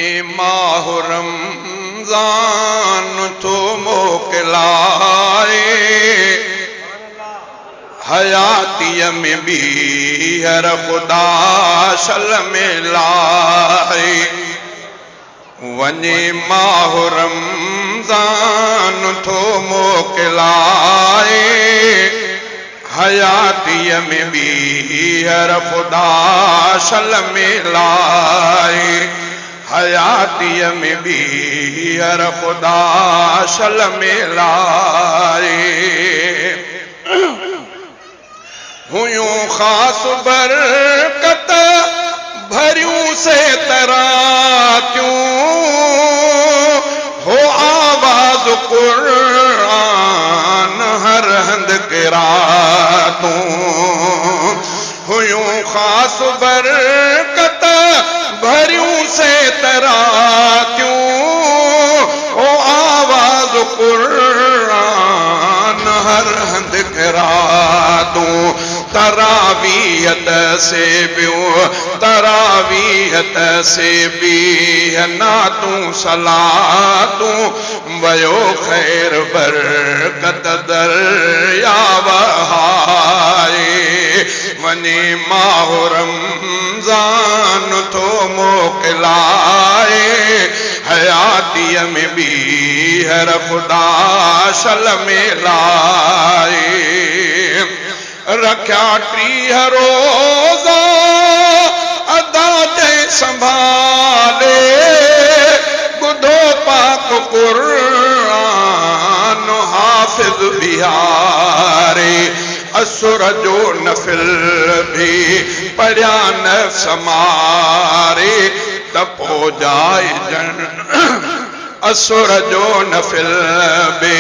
माह रमज़ान तो मोकिलाए हयातीअ में ॿीहर ख़ुदा शल में लाए वञे माह रमज़ान तो मोकिलाए हयातीअ में ॿीहर ख़ुदा शल में लाए हयातीअ में ॿीहर ख़ुदा शल में लाए हुयूं ख़ासि बरकत भरियूं से तरातियूं हो आवाज़ क़ुरान हर हंध क़िरातूं हुयूं ख़ासि बरकत भरियूं से तरातियूं हो आवाज़ क़ुरान हर हंध क़िरातूं तरावीहत से ॿीह नातूं सलातूं वयो ख़ैर बरकत दरिया वहाए वञे माह रमज़ान तो मोकिलाए हयातीअ में ॿीहर ख़ुदा शल में लाए रखिया 30 रोज़ा अदा जंहिं संभाले ॿुधो पाक क़ुरान हाफ़िज़ बिहारे असुर जो नफ़िल भी पढ़िया न समारे त पोइ जाए जन असुर जो नफ़िल भी